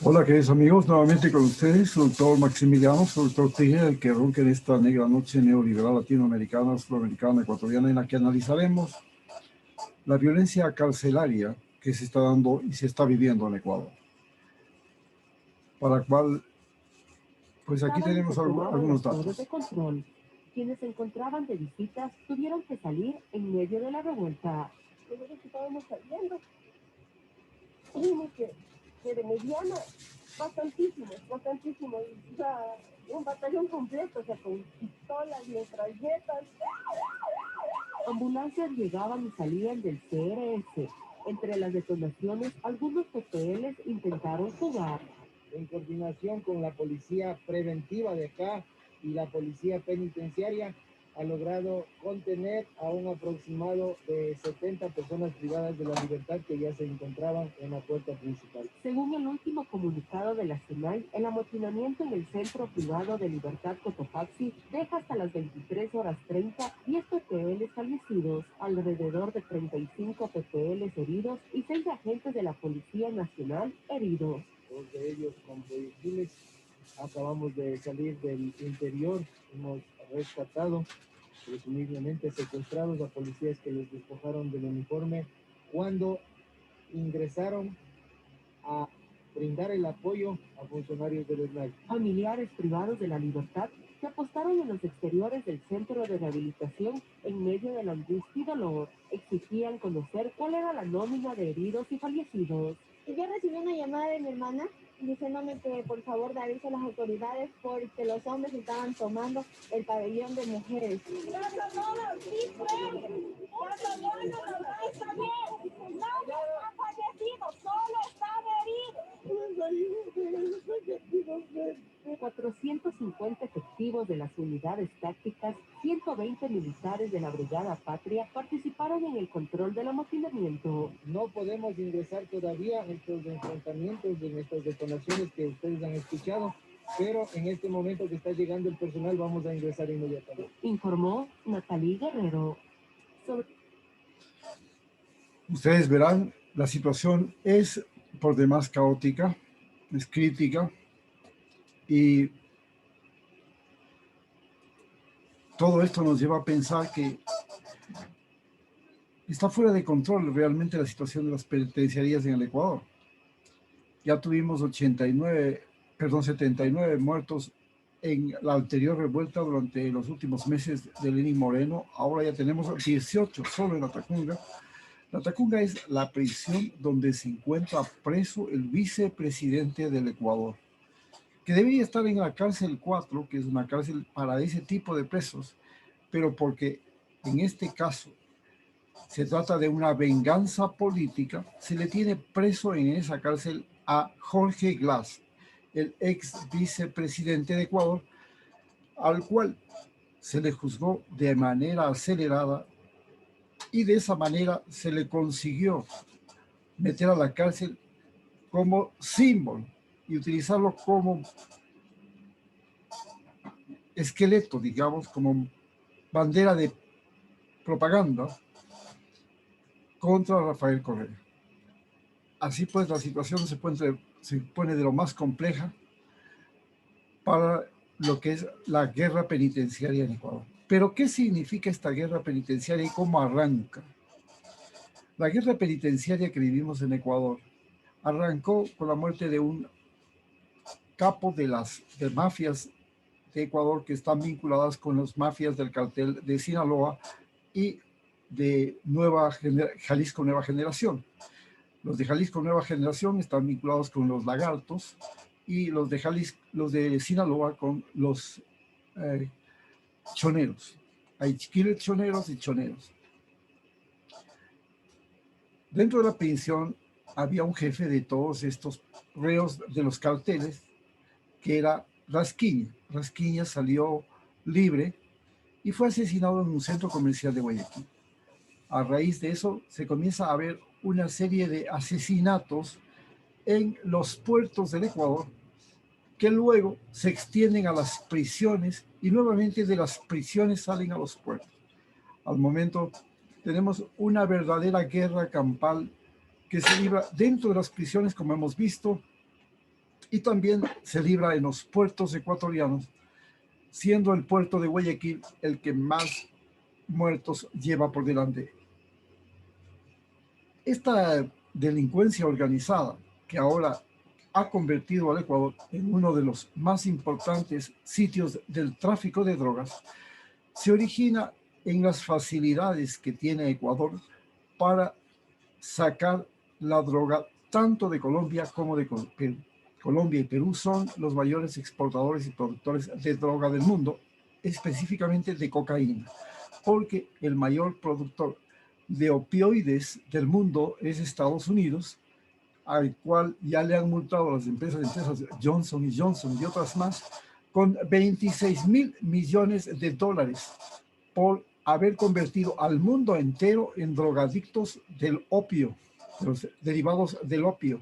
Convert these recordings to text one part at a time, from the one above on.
Hola, queridos amigos, nuevamente con ustedes, su doctor Maximiliano, su doctor Tigre, el que ronca en esta negra noche neoliberal latinoamericana, sudamericana, ecuatoriana, en la que analizaremos la violencia carcelaria que se está dando y se está viviendo en Ecuador. Para la cual, pues aquí tenemos algunos datos. De control. Quienes se encontraban de visitas tuvieron que salir en medio de la revuelta. Nosotros estábamos saliendo. Dijimos que de mediana, bastantísimo. O sea, un batallón completo, o sea, con pistolas, metralletas. Ambulancias llegaban y salían del CRS. Entre las detonaciones, algunos PPLs intentaron jugar. En coordinación con la policía preventiva de acá y la policía penitenciaria, ha logrado contener a un aproximado de 70 personas privadas de la libertad que ya se encontraban en la puerta principal. Según el último comunicado de la SENAI, el amotinamiento en el Centro Privado de Libertad Cotopaxi deja hasta las 23 horas 30 10 PPLs fallecidos, alrededor de 35 PPLs heridos y 6 agentes de la Policía Nacional heridos. 2 de ellos con proyectiles. Acabamos de salir del interior, hemos rescatado presumiblemente secuestrados a policías que les despojaron del uniforme cuando ingresaron a brindar el apoyo a funcionarios del SNAI. Familiares privados de la libertad que apostaron en los exteriores del centro de rehabilitación en medio de la angustia y dolor, exigían conocer cuál era la nómina de heridos y fallecidos. Yo recibí una llamada de mi hermana diciéndome que por favor de aviso a las autoridades porque los hombres estaban tomando el pabellón de mujeres. Está bien, nadie ha fallecido, solo están heridos. 450 efectivos de las unidades tácticas, 120 militares de la Brigada Patria participaron en el control del amotinamiento. No podemos ingresar todavía en estos enfrentamientos, en estas detonaciones que ustedes han escuchado, pero en este momento que está llegando el personal vamos a ingresar inmediatamente. Informó Natalie Guerrero. Ustedes verán, la situación es por demás caótica, es crítica, y todo esto nos lleva a pensar que está fuera de control realmente la situación de las penitenciarías en el Ecuador. Ya tuvimos 79 muertos en la anterior revuelta durante los últimos meses de Lenín Moreno. Ahora ya tenemos 18 solo en la Tacunga. La Tacunga es la prisión donde se encuentra preso el vicepresidente del Ecuador, que debería estar en la cárcel 4, que es una cárcel para ese tipo de presos, pero porque en este caso se trata de una venganza política, se le tiene preso en esa cárcel a Jorge Glass, el ex vicepresidente de Ecuador, al cual se le juzgó de manera acelerada y de esa manera se le consiguió meter a la cárcel como símbolo y utilizarlo como esqueleto, digamos, como bandera de propaganda contra Rafael Correa. Así pues, la situación se pone de lo más compleja para lo que es la guerra penitenciaria en Ecuador. Pero, ¿qué significa esta guerra penitenciaria y cómo arranca? La guerra penitenciaria que vivimos en Ecuador arrancó con la muerte de un capo de las mafias de Ecuador que están vinculadas con las mafias del cartel de Sinaloa y de Jalisco Nueva Generación. Los de Jalisco Nueva Generación están vinculados con los lagartos y los de Sinaloa con los choneros. Hay chiquiles choneros y choneros. Dentro de la prisión había un jefe de todos estos reos de los carteles que era Rasquiña. Rasquiña salió libre y fue asesinado en un centro comercial de Guayaquil. A raíz de eso se comienza a ver una serie de asesinatos en los puertos del Ecuador que luego se extienden a las prisiones y nuevamente de las prisiones salen a los puertos. Al momento tenemos una verdadera guerra campal que se libra dentro de las prisiones, como hemos visto, y también se libra en los puertos ecuatorianos, siendo el puerto de Guayaquil el que más muertos lleva por delante. Esta delincuencia organizada, que ahora ha convertido al Ecuador en uno de los más importantes sitios del tráfico de drogas, se origina en las facilidades que tiene Ecuador para sacar la droga tanto de Colombia como de Perú. Colombia y Perú son los mayores exportadores y productores de droga del mundo, específicamente de cocaína, porque el mayor productor de opioides del mundo es Estados Unidos, al cual ya le han multado las empresas Johnson Johnson y otras más con 26.000 millones de dólares por haber convertido al mundo entero en drogadictos del opio, los derivados del opio.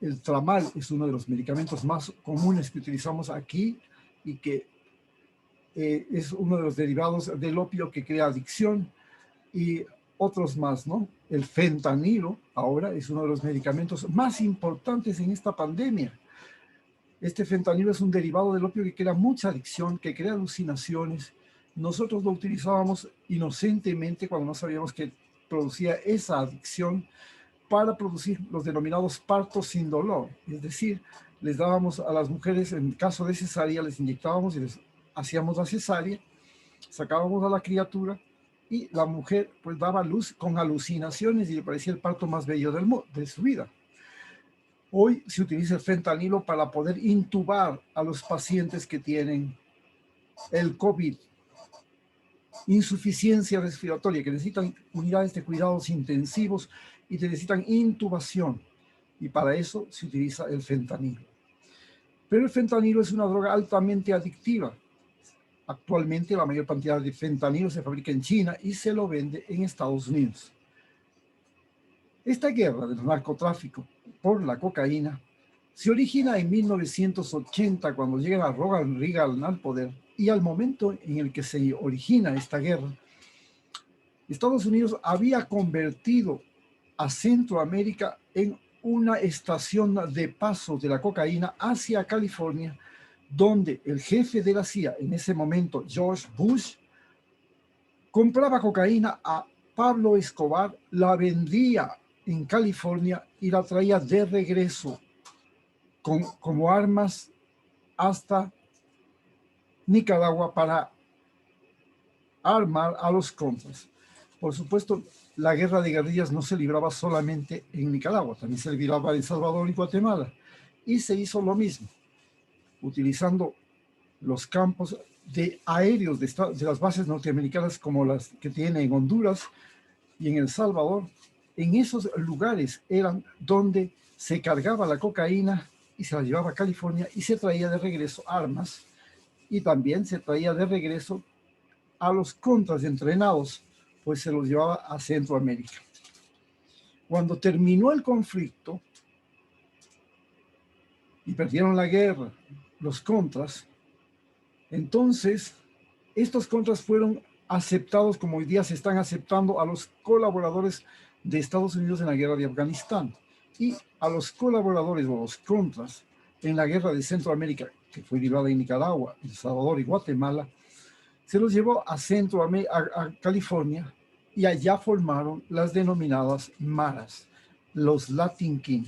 El tramal es uno de los medicamentos más comunes que utilizamos aquí y que es uno de los derivados del opio que crea adicción, y otros más, ¿no? El fentanilo ahora es uno de los medicamentos más importantes en esta pandemia. Este fentanilo es un derivado del opio que crea mucha adicción, que crea alucinaciones. Nosotros lo utilizábamos inocentemente cuando no sabíamos que producía esa adicción para producir los denominados partos sin dolor. Es decir, les dábamos a las mujeres, en caso de cesárea, les inyectábamos y les hacíamos la cesárea, sacábamos a la criatura y la mujer pues daba luz con alucinaciones y le parecía el parto más bello de su vida. Hoy se utiliza el fentanilo para poder intubar a los pacientes que tienen el COVID, insuficiencia respiratoria, que necesitan unidades de cuidados intensivos y que necesitan intubación. Y para eso se utiliza el fentanilo. Pero el fentanilo es una droga altamente adictiva. Actualmente la mayor cantidad de fentanilo se fabrica en China y se lo vende en Estados Unidos. Esta guerra del narcotráfico por la cocaína se origina en 1980 cuando llega a Ronald Reagan al poder, y al momento en el que se origina esta guerra, Estados Unidos había convertido a Centroamérica en una estación de paso de la cocaína hacia California, donde el jefe de la CIA en ese momento, George Bush, compraba cocaína a Pablo Escobar, la vendía en California y la traía de regreso como armas hasta Nicaragua para armar a los contras. Por supuesto, la guerra de guerrillas no se libraba solamente en Nicaragua, también se libraba en El Salvador y Guatemala. Y se hizo lo mismo, utilizando los campos aéreos de las bases norteamericanas como las que tiene en Honduras y en El Salvador. En esos lugares eran donde se cargaba la cocaína y se la llevaba a California y se traía de regreso armas, y también se traía de regreso a los contras entrenados, pues se los llevaba a Centroamérica. Cuando terminó el conflicto y perdieron la guerra los contras, entonces estos contras fueron aceptados como hoy día se están aceptando a los colaboradores de Estados Unidos en la guerra de Afganistán, y a los colaboradores o los contras en la guerra de Centroamérica, que fue librada en Nicaragua, El Salvador y Guatemala, se los llevó a a California, y allá formaron las denominadas maras, los Latin King.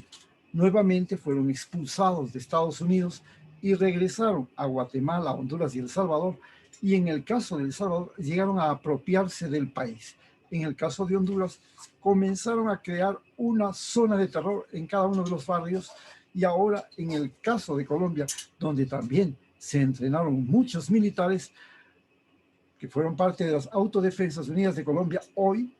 Nuevamente fueron expulsados de Estados Unidos y regresaron a Guatemala, Honduras y El Salvador, y en el caso de El Salvador llegaron a apropiarse del país. En el caso de Honduras comenzaron a crear una zona de terror en cada uno de los barrios, y ahora en el caso de Colombia, donde también se entrenaron muchos militares que fueron parte de las Autodefensas Unidas de Colombia, hoy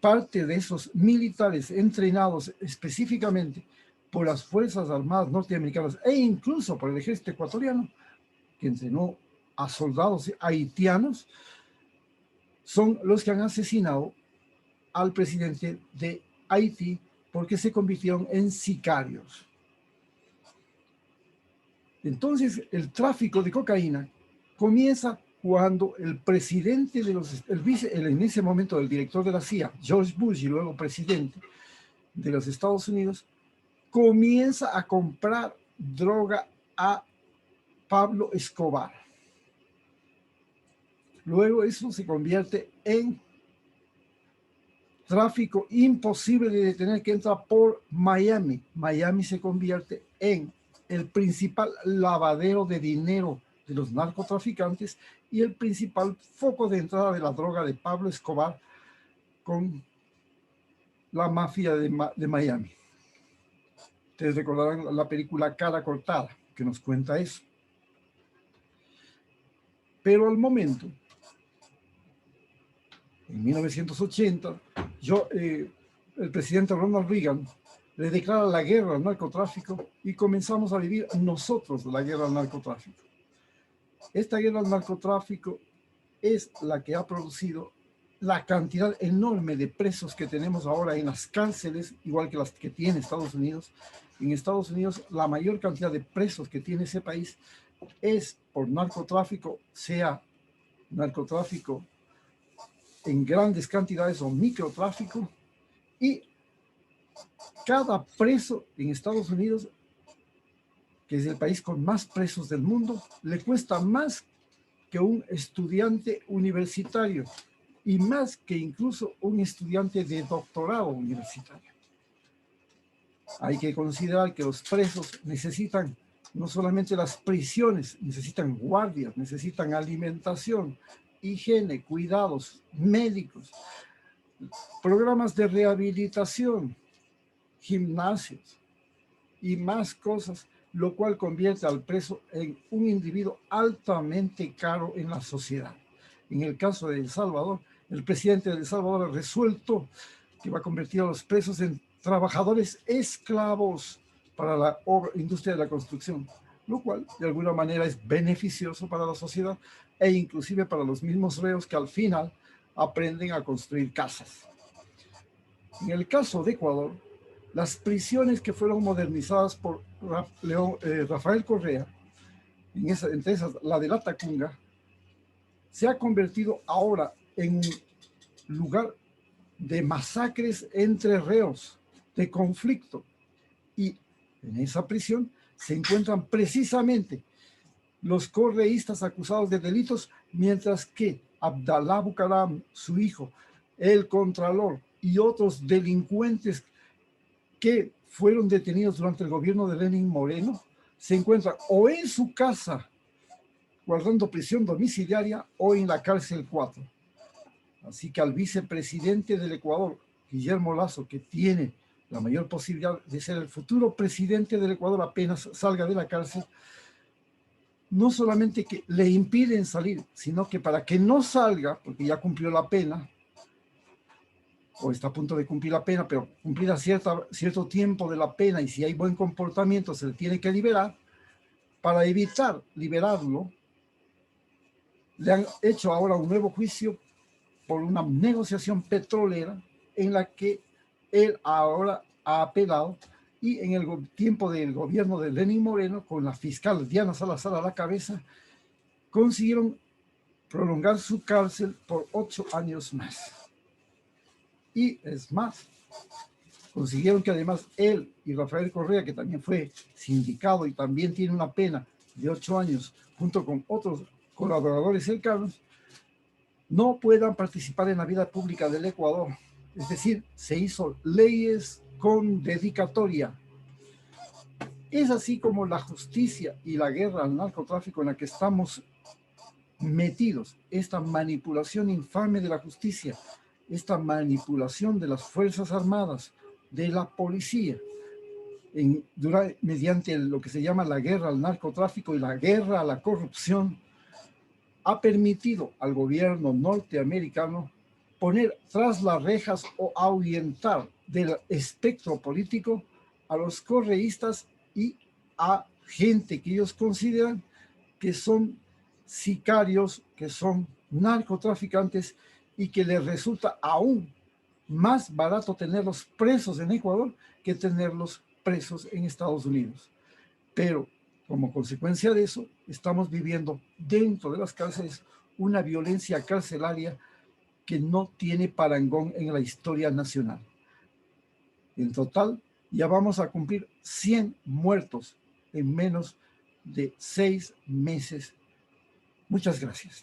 parte de esos militares entrenados específicamente por las Fuerzas Armadas norteamericanas e incluso por el ejército ecuatoriano, que entrenó a soldados haitianos, son los que han asesinado al presidente de Haití porque se convirtieron en sicarios. Entonces, el tráfico de cocaína comienza cuando el presidente de en ese momento el director de la CIA, George Bush, y luego presidente de los Estados Unidos, comienza a comprar droga a Pablo Escobar. Luego eso se convierte en tráfico imposible de detener que entra por Miami. Miami se convierte en el principal lavadero de dinero de los narcotraficantes y el principal foco de entrada de la droga de Pablo Escobar con la mafia de Miami. Ustedes recordarán la película Cara Cortada, que nos cuenta eso. Pero al momento, en 1980, el presidente Ronald Reagan le declara la guerra al narcotráfico y comenzamos a vivir nosotros la guerra al narcotráfico. Esta guerra al narcotráfico es la que ha producido la cantidad enorme de presos que tenemos ahora en las cárceles, igual que las que tiene Estados Unidos. En Estados Unidos, la mayor cantidad de presos que tiene ese país es por narcotráfico, sea narcotráfico en grandes cantidades o microtráfico, y cada preso en Estados Unidos, que es el país con más presos del mundo, le cuesta más que un estudiante universitario y más que incluso un estudiante de doctorado universitario. Hay que considerar que los presos necesitan no solamente las prisiones, necesitan guardias, necesitan alimentación, higiene, cuidados médicos, programas de rehabilitación, gimnasios y más cosas, lo cual convierte al preso en un individuo altamente caro en la sociedad. En el caso de El Salvador, el presidente de El Salvador ha resuelto que va a convertir a los presos en trabajadores esclavos para la industria de la construcción, lo cual de alguna manera es beneficioso para la sociedad e inclusive para los mismos reos que al final aprenden a construir casas. En el caso de Ecuador, las prisiones que fueron modernizadas por Rafael Correa, entre esas la de La Tacunga, se ha convertido ahora en un lugar de masacres entre reos, de conflicto. Y en esa prisión se encuentran precisamente los correístas acusados de delitos, mientras que Abdalá Bucaram, su hijo, el contralor y otros delincuentes que fueron detenidos durante el gobierno de Lenín Moreno se encuentran o en su casa guardando prisión domiciliaria o en la cárcel 4. Así que al vicepresidente del Ecuador, Guillermo Lasso, que tiene la mayor posibilidad de ser el futuro presidente del Ecuador apenas salga de la cárcel, no solamente que le impiden salir, sino que para que no salga, porque ya cumplió la pena, o está a punto de cumplir la pena, pero cumplirá cierto tiempo de la pena y si hay buen comportamiento se le tiene que liberar, para evitar liberarlo, le han hecho ahora un nuevo juicio por una negociación petrolera en la que él ahora ha apelado y en el tiempo del gobierno de Lenín Moreno, con la fiscal Diana Salazar a la cabeza, consiguieron prolongar su cárcel por 8 años más. Y es más, consiguieron que además él y Rafael Correa, que también fue sindicado y también tiene una pena de 8 años, junto con otros colaboradores cercanos, no puedan participar en la vida pública del Ecuador. Es decir, se hizo leyes con dedicatoria. Es así como la justicia y la guerra al narcotráfico en la que estamos metidos, esta manipulación infame de la justicia, esta manipulación de las Fuerzas Armadas, de la policía, mediante lo que se llama la guerra al narcotráfico y la guerra a la corrupción, ha permitido al gobierno norteamericano poner tras las rejas o ahuyentar del espectro político a los correístas y a gente que ellos consideran que son sicarios, que son narcotraficantes y que les resulta aún más barato tenerlos presos en Ecuador que tenerlos presos en Estados Unidos. Pero como consecuencia de eso, estamos viviendo dentro de las cárceles una violencia carcelaria que no tiene parangón en la historia nacional. En total, Ya vamos a cumplir 100 muertos en menos de 6 meses. Muchas gracias.